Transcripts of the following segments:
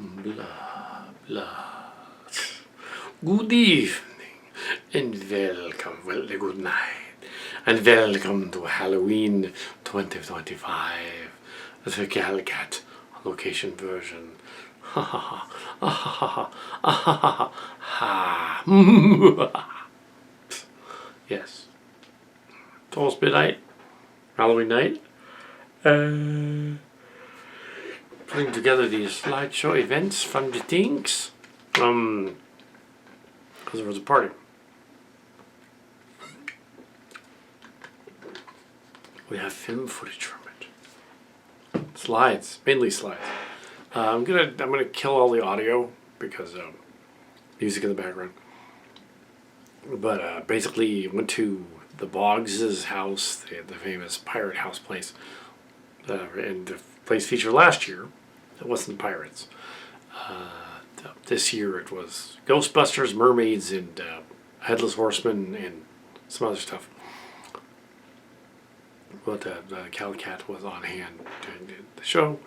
Blah, blah. Good evening, and welcome, well, good night, and welcome to Halloween 2025, the Kal Kat location version. Ha ha ha, ha ha ha, ha ha. Yes. It's almost midnight, Halloween night. Putting together these slideshow events, fun things. Because there was a party. We have film footage from it. Slides, mainly slides. I'm gonna kill all the audio because music in the background. But basically, went to the Boggs' house, the famous pirate house place, and the place featured last year. It wasn't pirates. This year it was Ghostbusters, mermaids, and headless horsemen, and some other stuff. But the Kal Kat was on hand during the show.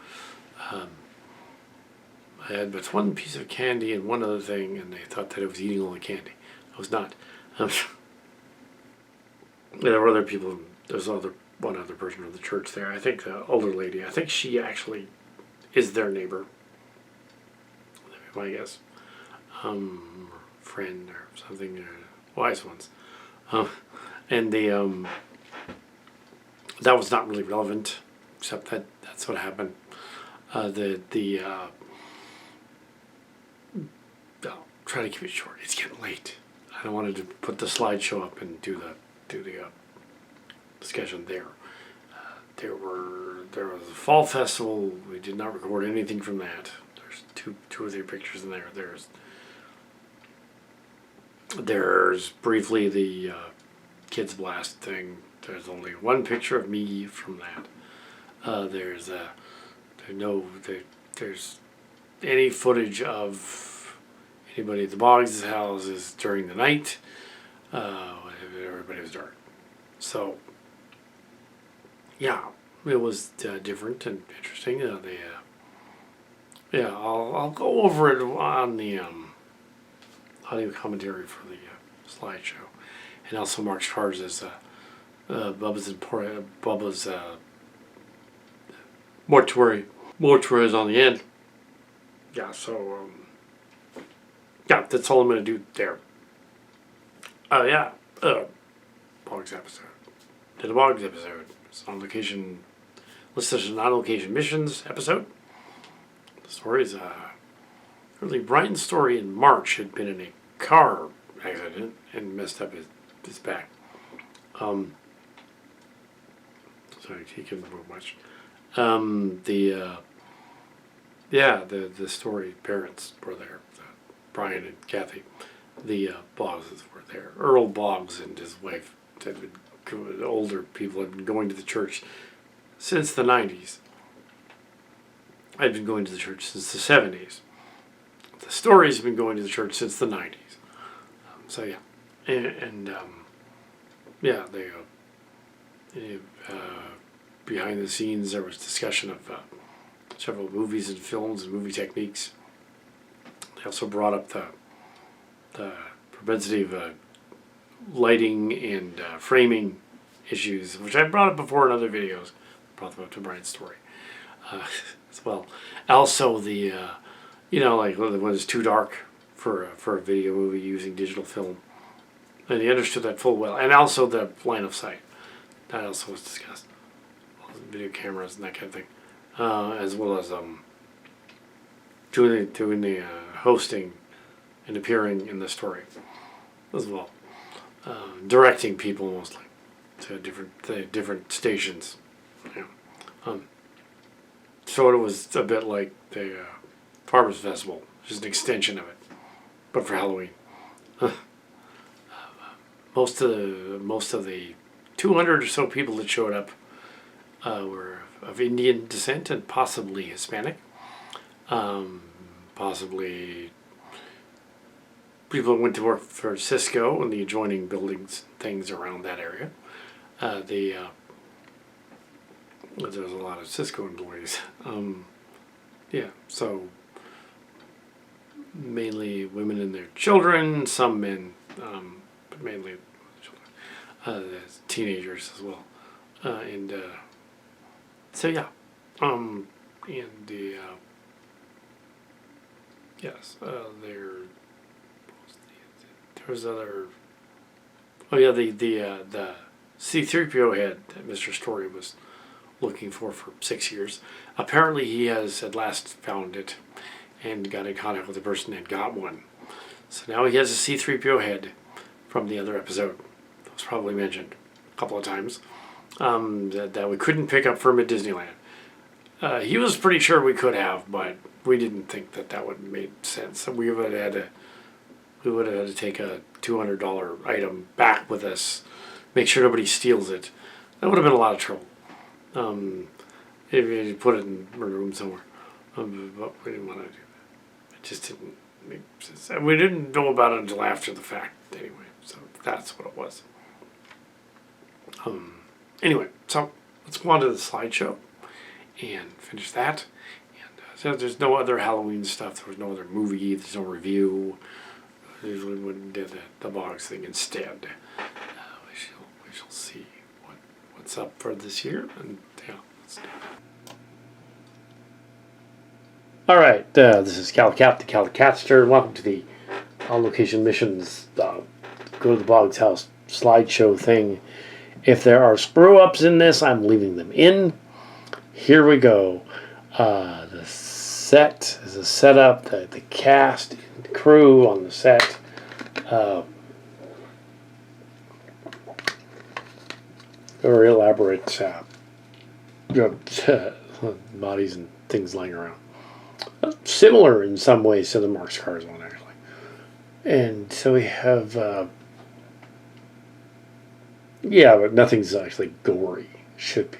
I had but one piece of candy and one other thing, and they thought that I was eating all the candy. I was not. There were other people. There's one other person from the church there. I think the older lady. I think she actually is their neighbor. That'd be my guess. Friend or something. Wise ones. And the that was not really relevant, except that that's what happened. I'll try to keep it short. It's getting late. I wanted to put the slideshow up and do the discussion there. There was a fall festival. We did not record anything from that. There's two or three pictures in there. There's briefly the Kids Blast thing. There's only one picture of me from that. There's any footage of anybody at the Boggs' house is during the night. Everybody was dark. So, yeah, it was different and interesting. I'll go over it on the audio commentary for the slideshow, and also Marx Cards as Bubba's mortuary is on the end. Yeah, so that's all I'm gonna do there. Boggs episode. Did a Boggs episode. It's on location. Listed as an on-location missions episode. The story is early Brian's story in March had been in a car accident and messed up his back. Sorry, he couldn't move much. The story parents were there. Brian and Kathy. The Boggses were there. Earl Boggs and his wife, older people, had been going to the church since the 90s. I'd been going to the church since the 70s. The Story's been going to the church since the 90s. Behind the scenes there was discussion of several movies and films and movie techniques. They also brought up the propensity of lighting and framing issues, which I brought up before in other videos. Brought them up to Brian's story as well. Also the when it's too dark for a video movie using digital film, and he understood that full well. And also the line of sight, that also was discussed. Video cameras and that kind of thing, as well as doing the hosting and appearing in the story as well, directing people mostly to different stations. Yeah. So it was a bit like the Farmers Festival, just an extension of it, but for Halloween. Most of the 200 or so people that showed up were of Indian descent and possibly Hispanic. Possibly people that went to work for Cisco and the adjoining buildings, things around that area. There's a lot of Cisco employees. So mainly women and their children, some men, but mainly children, teenagers as well. So yeah, and the yes, there was other. Oh yeah, the C-3PO head that Mr. Story was looking for 6 years. Apparently, he has at last found it and got in contact with the person and got one. So now he has a C-3PO head from the other episode. That was probably mentioned a couple of times. That we couldn't pick up from at Disneyland. He was pretty sure we could have, but we didn't think that would have made sense. So we would have had to take a $200 item back with us, make sure nobody steals it. That would have been a lot of trouble. If you put it in a room somewhere. But we didn't want to do that. It just didn't make sense. And we didn't know about it until after the fact anyway. So that's what it was. Anyway, so let's go on to the slideshow and finish that. And so there's no other Halloween stuff. There was no other movie. There's no review. Usually we did the Boggs thing instead. We shall see what's up for this year. And yeah, let's do it. All right, this is Kal Kat, the Kal Katster. Welcome to the on-location missions. Go to the Boggs house slideshow thing. If there are screw-ups in this, I'm leaving them in. Here we go. The set is a setup. The cast, the crew on the set. Very elaborate bodies and things lying around. Similar in some ways to the Marx Cards one, actually. And so we have... yeah, but nothing's actually gory. Should be.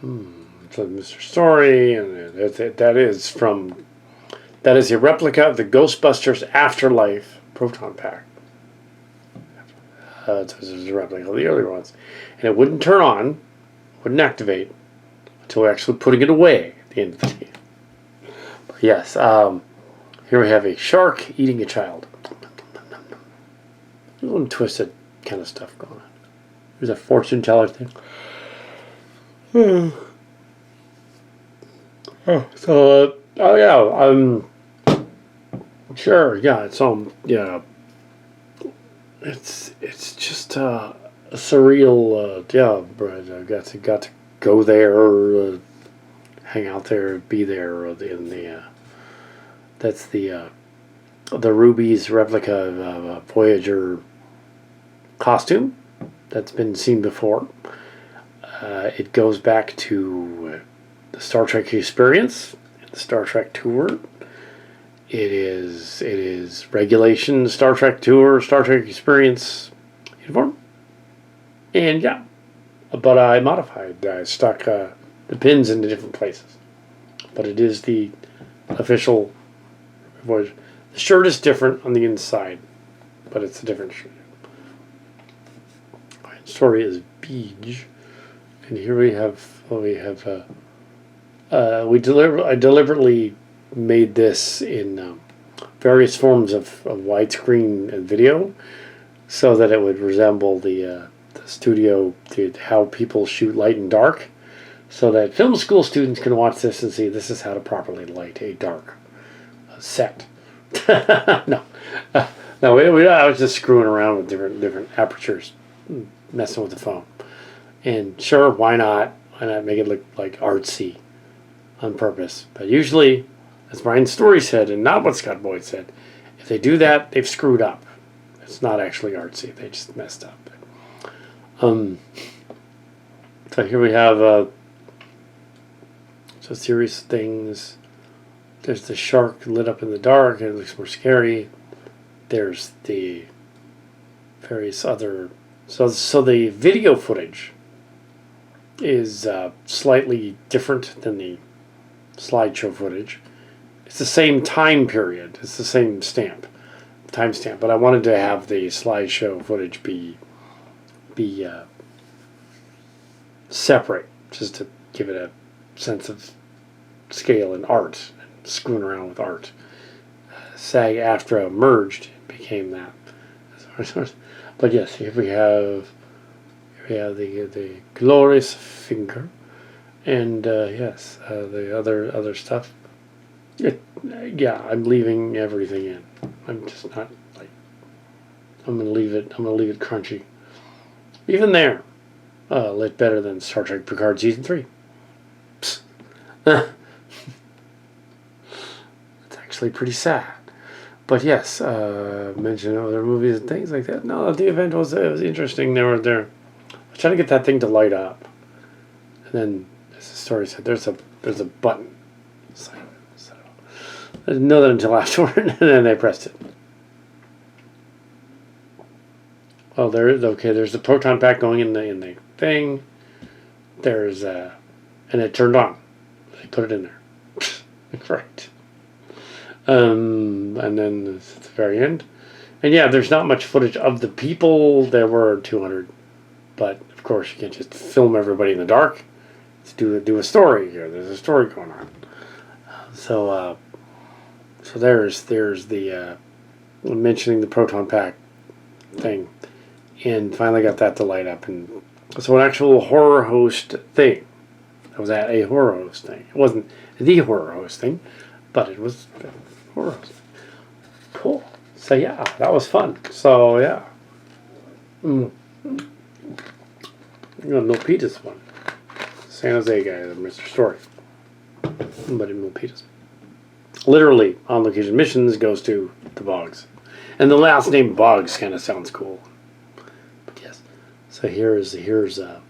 So Mr. Story, and that is a replica of the Ghostbusters Afterlife proton pack. This is a replica of the earlier ones, and it wouldn't turn on, wouldn't activate until actually putting it away at the end of the day. But yes, here we have a shark eating a child. There's a little twisted kind of stuff going on. There's a fortune teller thing. So, sure, yeah, yeah, it's just a surreal, but I got to go there, hang out there, be there in the, that's the Ruby's replica of a Voyager costume that's been seen before. It goes back to the Star Trek experience, the Star Trek tour. It is regulation Star Trek tour, Star Trek experience uniform. And yeah, but I modified. I stuck the pins into different places. But it is the official Voyager. The shirt is different on the inside, but it's a different shirt. Story is beige, and here I deliberately made this in various forms of widescreen and video, so that it would resemble the studio, how people shoot light and dark, so that film school students can watch this and see this is how to properly light a dark set. No, I was just screwing around with different apertures, messing with the phone. And sure, why not? Why not make it look like artsy on purpose? But usually, as Brian Story said, and not what Scott Boyd said, if they do that, they've screwed up. It's not actually artsy. They just messed up. So here we have so serious things. There's the shark lit up in the dark, and it looks more scary. There's the various other... So the video footage is slightly different than the slideshow footage. It's the same time period. It's the same timestamp. But I wanted to have the slideshow footage be separate, just to give it a sense of scale and art, and screwing around with art. SAG-AFTRA merged, it became that. But yes, here we have the glorious finger, and yes, the other stuff. Yeah, I'm leaving everything in. I'm just not like. I'm gonna leave it crunchy. Even there, lit better than Star Trek Picard season 3. It's actually pretty sad. But yes, mention other movies and things like that. No, the event was interesting. They were there, trying to get that thing to light up, and then as the story said, there's a button. So I didn't know that until afterward, and then they pressed it. Oh, there's the proton pack going in the thing. There's and it turned on. They put it in there. Right. And then it's at the very end. And yeah, there's not much footage of the people. There were 200. But, of course, you can't just film everybody in the dark. Let's do a story here. There's a story going on. So there's the mentioning the proton pack thing. And finally got that to light up. And so an actual horror host thing. That was at a horror host thing. It wasn't the horror host thing, but it was horror host. Cool. So yeah, that was fun. So yeah. I'm gonna Milpitas one. San Jose guy, Mr. Story. But in Milpitas. Literally, on location missions goes to the Boggs. And the last name Boggs kind of sounds cool. But yes. So here's the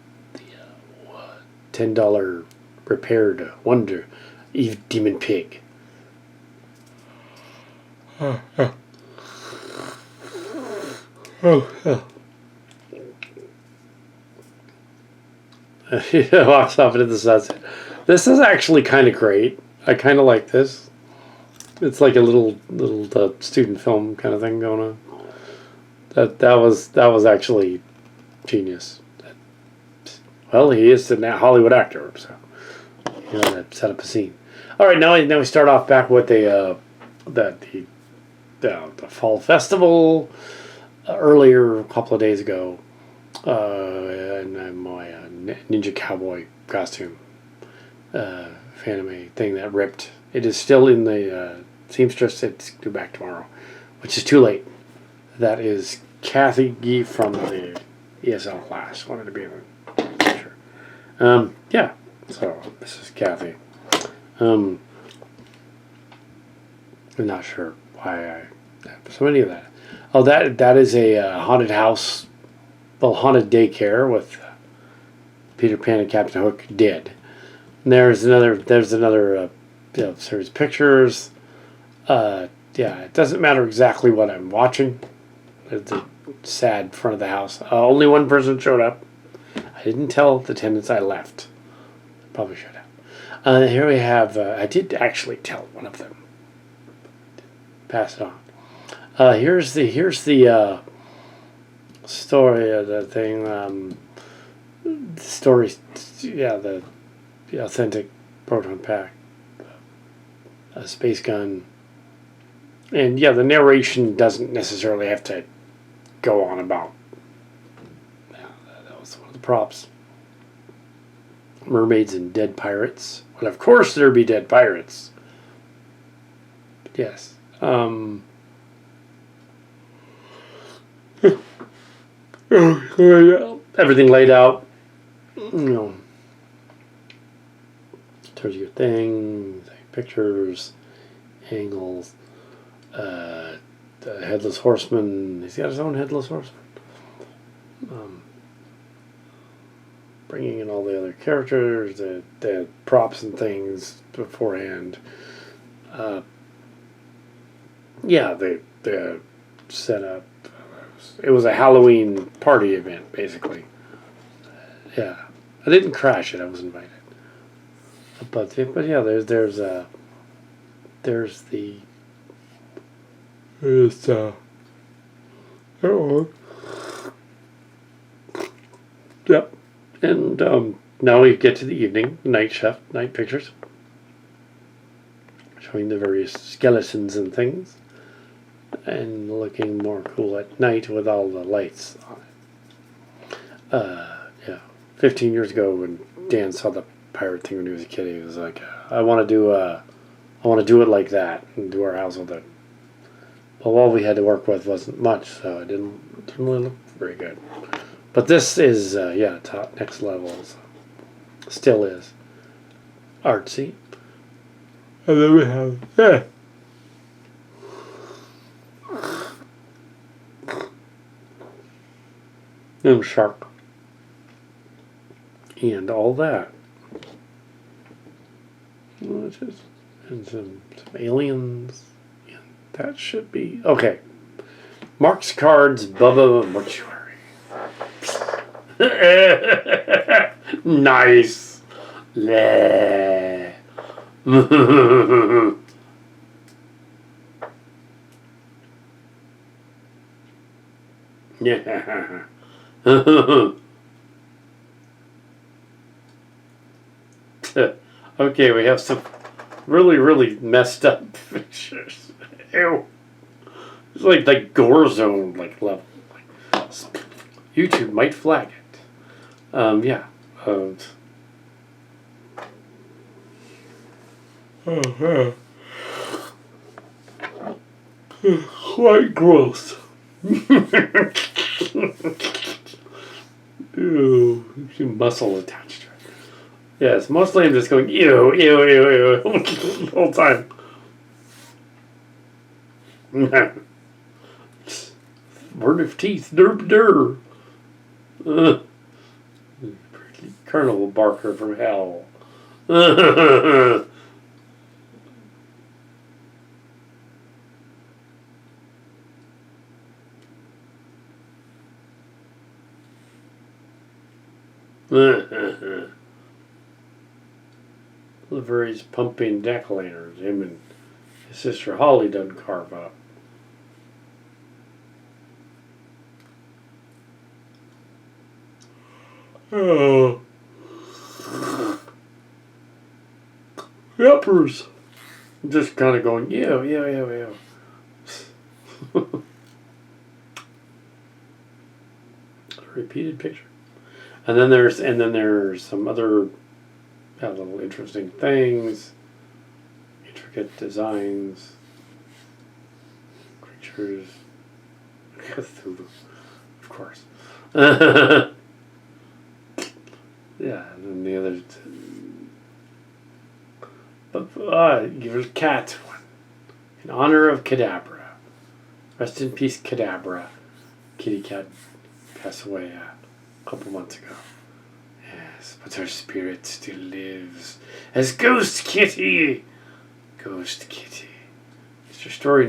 $10 repaired Wonder Eve Demon Pig. He walks off into the sunset. This is actually kind of great. I kind of like this. It's like a little student film kind of thing going on. That was actually genius. Well, he is a Hollywood actor, so that set up a scene. All right, now we start off back with the fall festival earlier a couple of days ago, and my ninja cowboy costume, anime thing that ripped. It is still in the seamstress. It's due back tomorrow, which is too late. That is Kathy Gee from the ESL class. Wanted to be in it. Yeah. So this is Kathy. I'm not sure why I have so many of that. Oh, that is a haunted house, well, haunted daycare with Peter Pan and Captain Hook dead. And there's another series of pictures. Yeah, it doesn't matter exactly what I'm watching. It's a sad front of the house. Only one person showed up. I didn't tell the tenants I left. Probably should have. Here we have. I did actually tell one of them. Pass it on. Here's the story of the thing. The story. Yeah, the authentic proton pack. A space gun. And yeah, the narration doesn't necessarily have to go on about. That was one of the props. Mermaids and dead pirates. Well, of course there'd be dead pirates. But yes. Everything laid out. Tells you your thing, pictures, angles. The headless horseman. He's got his own headless horseman. Bringing in all the other characters, the props and things beforehand. Yeah, the setup. It was a Halloween party event, basically. Yeah, I didn't crash it. I was invited. But yeah, there's yep. And now we get to the evening, night pictures, showing the various skeletons and things. and looking more cool at night with all the lights on it. Yeah, 15 years ago when Dan saw the pirate thing when he was a kid, he was like, I want to do it like that and do our house with it. Well, all we had to work with wasn't much, so it didn't really look very good. But this is, top next level. So still is artsy. And then we have, and shark. And all that. And some aliens. And that should be, okay. Marx Cards, Bubba Mortuary. Nice. Yeah. Okay, we have some really, really messed up pictures. Ew. It's like gore zone level. YouTube might flag it. Yeah. Quite gross. Ew, muscle attached to it. Yes, mostly I'm just going ew, ew, ew, ew the whole time. Word of teeth, derp der. Colonel Barker from hell. Livery's pumping jack-o'-lanterns. Him and his sister Holly done carve up. Oh. Yuppers. Just kind of going, yeah. Repeated picture. And then there's some other little interesting things, intricate designs, creatures, Cthulhu, of course. Yeah, and then the other. But there's cat one in honor of Kadabra. Rest in peace, Kadabra. Kitty cat passed away a couple months ago. Yes, but her spirit still lives as Ghost Kitty. Ghost Kitty. It's your story.